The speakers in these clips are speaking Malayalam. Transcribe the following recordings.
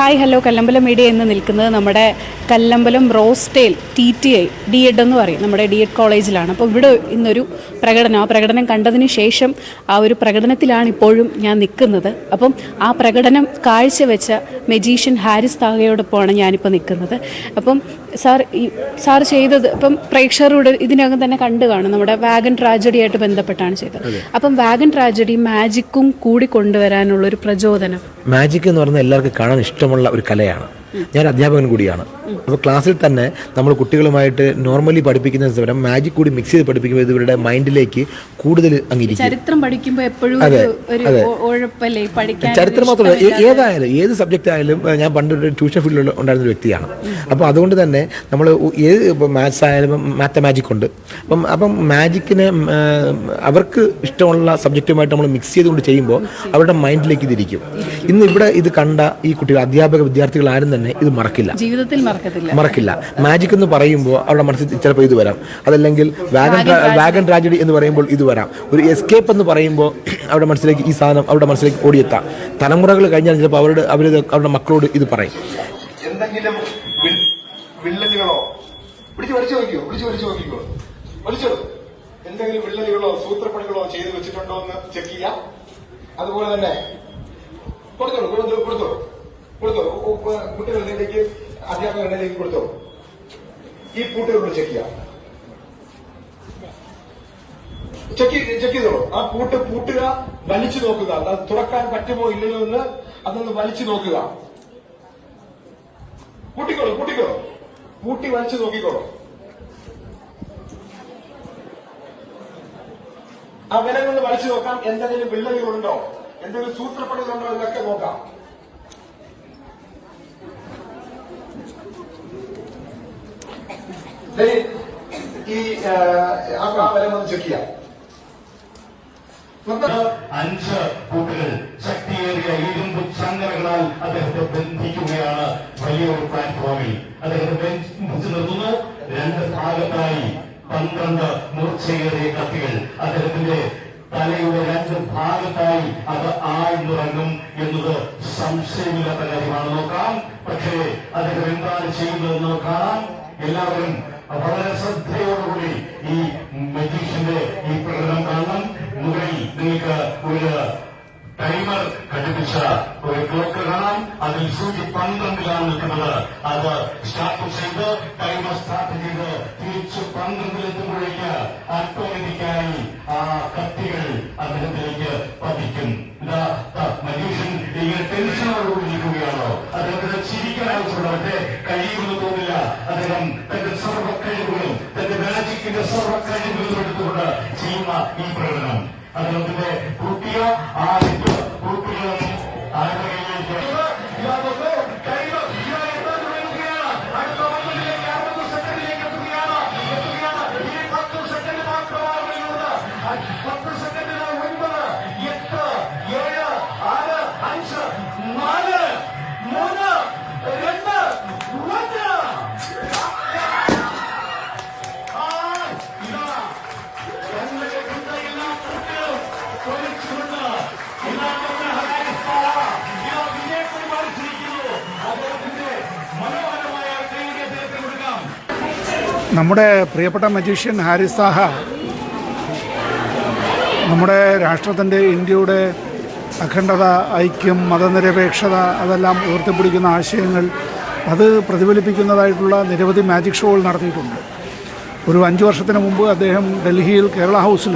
ഹായ് ഹലോ കല്ലമ്പലം മീഡിയ എന്ന് നിൽക്കുന്നത് നമ്മുടെ കല്ലമ്പലം റോസ്റ്റേൽ TTI DED എന്ന് പറയും നമ്മുടെ DED കോളേജിലാണ്. അപ്പോൾ ഇവിടെ ഇന്നൊരു പ്രകടനം, ആ പ്രകടനം കണ്ടതിന് ശേഷം ആ ഒരു പ്രകടനത്തിലാണ് ഇപ്പോഴും ഞാൻ നിൽക്കുന്നത്. അപ്പം ആ പ്രകടനം മെജീഷ്യൻ ഹാരിസ് താഹയോടൊപ്പമാണ് ഞാനിപ്പോൾ നിൽക്കുന്നത്. അപ്പം സാർ ചെയ്തത് ഇപ്പം പ്രേക്ഷകരോട് ഇതിനകം തന്നെ കണ്ടു കാണും, നമ്മുടെ വാഗൺ ട്രാജഡിയായിട്ട് ബന്ധപ്പെട്ടാണ് ചെയ്തത്. അപ്പം വാഗൺ ട്രാജഡി മാജിക്കും കൂടി കൊണ്ടുവരാനുള്ളൊരു പ്രചോദനം. മാജിക് എന്ന് പറയുന്നത് എല്ലാവർക്കും കാണാൻ ഇഷ്ടമുള്ള ഒരു കലയാണ്. ഞാൻ അധ്യാപകൻ കൂടിയാണ്. അപ്പോൾ ക്ലാസ്സിൽ തന്നെ നമ്മൾ കുട്ടികളുമായിട്ട് നോർമലി പഠിപ്പിക്കുന്ന സമയം മാജിക് കൂടി മിക്സ് ചെയ്ത് പഠിപ്പിക്കുമ്പോൾ ഇവരുടെ മൈൻഡിലേക്ക് കൂടുതൽ അങ്ങിരിക്കും. ചരിത്രം പഠിക്കുമ്പോൾ എപ്പോഴും ചരിത്രം മാത്രമല്ല, ഏതായാലും ഏത് സബ്ജക്റ്റ് ആയാലും ഞാൻ പണ്ടൊരു ട്യൂഷൻ ഫീൽഡിൽ ഉണ്ടായിരുന്ന ഒരു വ്യക്തിയാണ്. അപ്പോൾ അതുകൊണ്ട് തന്നെ നമ്മൾ ഏത് മാത്സ് ആയാലും മാജിക് ഉണ്ട്. അപ്പം മാജിക്കിനെ അവർക്ക് ഇഷ്ടമുള്ള സബ്ജക്റ്റുമായിട്ട് നമ്മൾ മിക്സ് ചെയ്തുകൊണ്ട് ചെയ്യുമ്പോൾ അവരുടെ മൈൻഡിലേക്ക് ഇതിരിക്കും. ഇന്ന് ഇവിടെ ഇത് കണ്ട ഈ കുട്ടികൾ, അധ്യാപക വിദ്യാർത്ഥികൾ ആരും തന്നെ ഇത് ജീവിതത്തിൽ മറക്കില്ല. മാജിക് എന്ന് പറയുമ്പോൾ അവരുടെ മനസ്സിൽ ചിലപ്പോൾ ഇത് വരാം, അതല്ലെങ്കിൽ വാഗൺ ട്രാജഡി എന്ന് പറയുമ്പോൾ ഇത് വരാം. ഒരു എസ്കേപ്പ് എന്ന് പറയുമ്പോൾ അവരുടെ മനസ്സിലേക്ക് ഈ സാധനം അവരുടെ മനസ്സിലേക്ക് ഓടിയെത്താം. തലമുറകൾ കഴിഞ്ഞാൽ ചിലപ്പോൾ അവരുടെ മക്കളോട് ഇത് പറയും. എന്തെങ്കിലും വിള്ളലുകളോ എന്തെങ്കിലും വിള്ളലുകളോ സൂത്രപ്പണികളോ ചെയ്തു വെച്ചിട്ടുണ്ടോ എന്ന് ചെക്ക് ചെയ്യാം. അതുപോലെ തന്നെ കൊടുത്തോളൂ കുട്ടികളിലേക്ക്, അധ്യാപകരുടെ കൊടുത്തോളൂ. ഈ പൂട്ടുകളോട് ചെക്ക് ചെയ്യാം. ചെക്ക് ചെയ്തോളൂ. ആ പൂട്ടുക, വലിച്ചു നോക്കുക. അത് തുറക്കാൻ പറ്റുമോ ഇല്ലയോ എന്ന് അതൊന്ന് വലിച്ചു നോക്കുക. പൂട്ടിക്കോളൂ, പൂട്ടി വലിച്ചു നോക്കിക്കോളൂ. ആ വിലകളിൽ വലിച്ചു നോക്കാം. എന്തെങ്കിലും വിള്ളലുകളുണ്ടോ, എന്തെങ്കിലും സൂത്രപ്പണികളുണ്ടോ എന്നൊക്കെ നോക്കാം. ഈ ആ വില ഒന്ന് ചെക്ക് ചെയ്യാം. 5 കൂട്ടുകൾ ശക്തിയേറിയ ഇരുമ്പ് ചങ്ങലകളാൽ അദ്ദേഹത്തെ ബന്ധിക്കുകയാണ്. വലിയൊരു പ്ലാറ്റ്ഫോമിൽ അദ്ദേഹത്തെ ബന്ധിച്ചു നിർത്തുന്നു. 2 ഭാഗത്തായി 12 മൂർച്ചയേറിയ കത്തികൾ അദ്ദേഹത്തിന്റെ തലയുടെ 2 ഭാഗത്തായി അത് ആഴ്ന്നിറങ്ങും എന്നത് സംശയമില്ലാത്ത കാര്യമാണ്. നോക്കാം, പക്ഷേ അദ്ദേഹം എന്താണ് ചെയ്യുന്നതെന്ന് കാണാം. എല്ലാവരും വളരെ ശ്രദ്ധയോടുകൂടി ഈ മജീഷ്യന്റെ ഈ പ്രകടനം കാണണം. മുകളിൽ നിങ്ങൾക്ക് ഒരു ടൈമർ ഘടിപ്പിച്ച ഒരു ക്ലോക്ക് കാണാം. അതിൽ സൂചി 12ലാണ് നിൽക്കുന്നത്. അത് സ്റ്റാർട്ട് ചെയ്ത് ടൈമർ സ്റ്റാർട്ട് ചെയ്ത് തിരിച്ച് 12-ലെത്തുമ്പോഴേക്ക് ഓട്ടോമാറ്റിക്കായി ആ കത്തികൾ അദ്ദേഹത്തിലേക്ക് പതിക്കും. മജീഷ്യൻ ഇങ്ങനെ ടെൻഷനോടുകൂടി നിൽക്കുകയാണോ? അദ്ദേഹത്തിന് ചിരിക്കാൻ ആവശ്യമുള്ള മറ്റേ കഴിയുമെന്ന് തോന്നില്ല. അദ്ദേഹം തന്റെ സർവ്വക്കഴിവുകളും തന്റെ മാജിക്കിന്റെ സർവ്വക്കഴിവുകളും എടുത്തുകൊണ്ട് ചെയ്യുന്ന ഈ പ്രകടനം അദ്ദേഹത്തിന്റെ കൂട്ടിയ ആദ്യത്തെ കൂട്ടുകളും ആഗ്രഹങ്ങളിലേക്ക് അടുത്ത 60 സെക്കൻഡിലേക്ക് എത്തുകയാണ്. ഈ 10 സെക്കൻഡ് മാത്രമാണ്. 10 സെക്കൻഡിന് 9, 8, 7, 6, 5, 4, 3, 2, 1. നമ്മുടെ പ്രിയപ്പെട്ട മജീഷ്യൻ ഹാരിസ് താഹ നമ്മുടെ രാഷ്ട്രത്തിൻ്റെ, ഇന്ത്യയുടെ അഖണ്ഡത, ഐക്യം, മതനിരപേക്ഷത അതെല്ലാം ഉയർത്തിപ്പിടിക്കുന്ന ആശയങ്ങൾ അത് പ്രതിഫലിപ്പിക്കുന്നതായിട്ടുള്ള നിരവധി മാജിക് ഷോകൾ നടത്തിയിട്ടുണ്ട്. ഒരു 5 വർഷത്തിന് മുമ്പ് അദ്ദേഹം ഡൽഹിയിൽ കേരള ഹൗസിൽ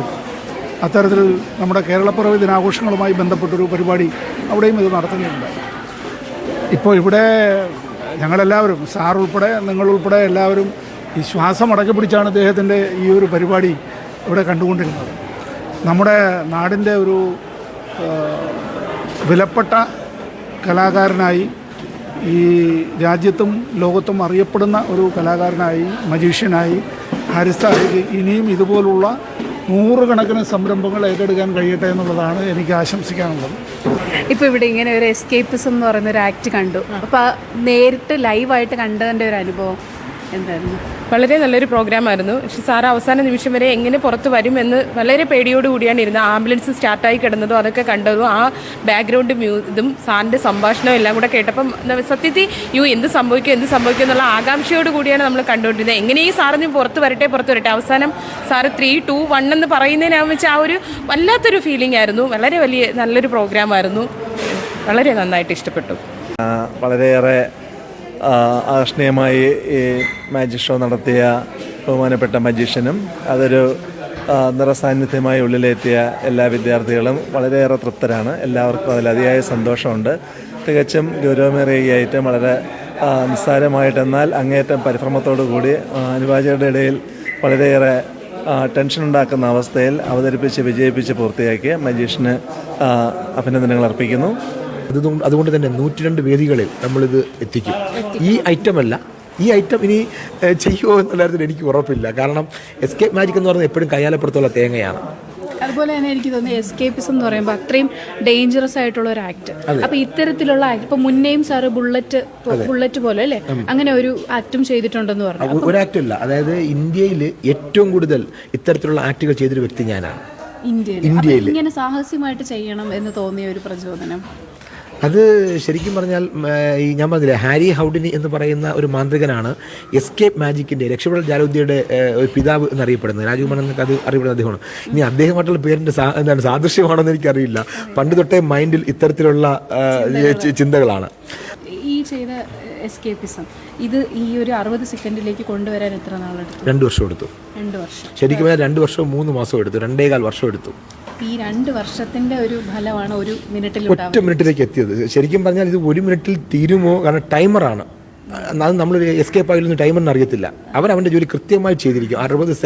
അത്തരത്തിൽ നമ്മുടെ കേരളപ്പിറവി ദിനാഘോഷങ്ങളുമായി ബന്ധപ്പെട്ടൊരു പരിപാടി അവിടെയും ഇത് നടത്തുന്നുണ്ട്. ഇപ്പോൾ ഇവിടെ ഞങ്ങളെല്ലാവരും, സാർ ഉൾപ്പെടെ നിങ്ങളുൾപ്പെടെ എല്ലാവരും ഈ ശ്വാസം അടക്കി പിടിച്ചാണ് ഇദ്ദേഹത്തിൻ്റെ ഈ ഒരു പരിപാടി ഇവിടെ കണ്ടുകൊണ്ടിരുന്നത്. നമ്മുടെ നാടിൻ്റെ ഒരു വിലപ്പെട്ട കലാകാരനായി, ഈ രാജ്യത്തും ലോകത്തും അറിയപ്പെടുന്ന ഒരു കലാകാരനായി, മജീഷ്യനായി ഹാരിസ് താഹയ്ക്ക് ഇനിയും ഇതുപോലുള്ള 100 കണക്കിന് സംരംഭങ്ങൾ ഏറ്റെടുക്കാൻ കഴിയട്ടെ എന്നുള്ളതാണ് എനിക്ക് ആശംസിക്കാനുള്ളത്. ഇപ്പോൾ ഇവിടെ ഇങ്ങനെ ഒരു എസ്കേപ്പിസം എന്ന് പറയുന്ന ഒരു ആക്ട് കണ്ടു. അപ്പോൾ നേരിട്ട് ലൈവായിട്ട് കണ്ടതിൻ്റെ ഒരു അനുഭവം എന്തായിരുന്നു? വളരെ നല്ലൊരു പ്രോഗ്രാമായിരുന്നു. പക്ഷെ സാർ അവസാന നിമിഷം വരെ എങ്ങനെ പുറത്ത് വരുമെന്ന് വളരെ പേടിയോടുകൂടിയാണ് ഇരുന്നത്. ആംബുലൻസ് സ്റ്റാർട്ടായി കിടന്നതും അതൊക്കെ കണ്ടതും ആ ബാക്ക്ഗ്രൗണ്ട് ഇതും സാറിൻ്റെ സംഭാഷണവും എല്ലാം കൂടെ കേട്ടപ്പം സത്യത്തിൽ എന്ത് സംഭവിക്കും എന്നുള്ള ആകാംക്ഷയോട് കൂടിയാണ് നമ്മൾ കണ്ടുകൊണ്ടിരുന്നത്. എങ്ങനെയും സാറിന് പുറത്ത് വരട്ടെ. അവസാനം സാറ് 3, 2, 1 എന്ന് പറയുന്നതിനാന്ന് വെച്ചാൽ ആ ഒരു വല്ലാത്തൊരു ഫീലിംഗ് ആയിരുന്നു. വളരെ നല്ലൊരു പ്രോഗ്രാമായിരുന്നു. വളരെ നന്നായിട്ട് ഇഷ്ടപ്പെട്ടു. വളരെയേറെ ആകർഷണീയമായി ഈ മാജിക് ഷോ നടത്തിയ ബഹുമാനപ്പെട്ട മജീഷ്യനും അതൊരു നിറസാന്നിധ്യമായി ഉള്ളിലെത്തിയ എല്ലാ വിദ്യാർത്ഥികളും വളരെയേറെ തൃപ്തരാണ്. എല്ലാവർക്കും അതിൽ അതിയായ സന്തോഷമുണ്ട്. തികച്ചും ഗൗരവമേറിയായിട്ട് വളരെ നിസ്സാരമായിട്ടെന്നാൽ അങ്ങേയറ്റം പരിഭ്രമത്തോടു കൂടി അനുവാചകരുടെ ഇടയിൽ വളരെയേറെ ടെൻഷൻ ഉണ്ടാക്കുന്ന അവസ്ഥയിൽ അവതരിപ്പിച്ച് വിജയിപ്പിച്ച് പൂർത്തിയാക്കിയ മജീഷ്യന് അഭിനന്ദനങ്ങൾ അർപ്പിക്കുന്നു. അതുകൊണ്ട് തന്നെ 102 വേദികളിൽ നമ്മളിത് എത്തിക്കും. ഈ ഐറ്റം ഇനി ചെയ്യുമോ എന്നുള്ള കാര്യത്തിൽ എനിക്ക് ഉറപ്പില്ല. കാരണം എസ്കേപ്പ് മാജിക് എന്ന് പറയുന്നത് എപ്പോഴും കയ്യാലപ്പുറത്തുള്ള തേങ്ങയാണ്. അതുപോലെ തന്നെ എനിക്ക് തോന്നുന്നു എസ്കേപ്പിസം എന്ന് പറയുമ്പോൾ അത്രയും ഡേഞ്ചറസ് ആയിട്ടുള്ള ഒരു ആക്ട്. അപ്പൊ ഇത്തരത്തിലുള്ള ആക്ട് ഇപ്പൊ മുന്നേയും സാറ് ബുള്ളറ്റ് പോലെ അല്ലേ അങ്ങനെ ഒരു ആക്ടും ചെയ്തിട്ടുണ്ടെന്ന് പറഞ്ഞു. ഒരു ആക്ട് ഇല്ല, അതായത് ഇന്ത്യയിൽ ഏറ്റവും കൂടുതൽ ഇത്തരത്തിലുള്ള ആക്ടുകൾ ചെയ്തൊരു വ്യക്തി ഞാനാണ്. ഇന്ത്യയിൽ ഇങ്ങനെ സാഹസ്യമായിട്ട് ചെയ്യണം എന്ന് തോന്നിയ ഒരു പ്രചോദനം അത് ശരിക്കും പറഞ്ഞാൽ ഈ ഞാൻ പറഞ്ഞില്ലേ ഹാരി ഹൗഡിനി എന്ന് പറയുന്ന ഒരു മാന്ത്രികനാണ് എസ്കേപ്പ് മാജിക്കിൻ്റെ രക്ഷപ്പെടൽ ജാലവിദ്യയുടെ ഒരു പിതാവ് എന്നറിയപ്പെടുന്നത്. രാജകുമാരൻ എന്നൊക്കെ അത് അറിയപ്പെടുന്ന അദ്ദേഹമാണ്. ഇനി അദ്ദേഹമായിട്ടുള്ള പേരിൻ്റെ സാദൃശ്യമാണെന്ന് എനിക്കറിയില്ല. പണ്ട് തൊട്ടേ മൈൻഡിൽ ഇത്തരത്തിലുള്ള ചിന്തകളാണ്. ഈ ചെയ്ത എസ്കേപ്പിസം ഇത് ഈ ഒരു 60 സെക്കൻഡിലേക്ക് കൊണ്ടുവരാൻ എത്ര നാളെടുത്തു? 2 വർഷം എടുത്തു. 2 വർഷം ശരിക്കും പറഞ്ഞാൽ 2 വർഷവും 3 മാസവും എടുത്തു. 2.25 വർഷം എടുത്തു. ഈ 2 വർഷത്തിന്റെ ഒരു ഫലമാണ് ഒരു മിനിറ്റിൽ ഒറ്റ മിനിറ്റിലേക്ക് എത്തിയത്. ശരിക്കും പറഞ്ഞാൽ ഇത് 1 മിനിറ്റിൽ തീരുമോ? കാരണം ടൈമറാണ്. അത് നമ്മളൊരു എസ്കേപ്പ് ആയാലും ടൈമറിന് അറിയത്തില്ല. അവൻ്റെ ജോലി കൃത്യമായി ചെയ്തിരിക്കും. 60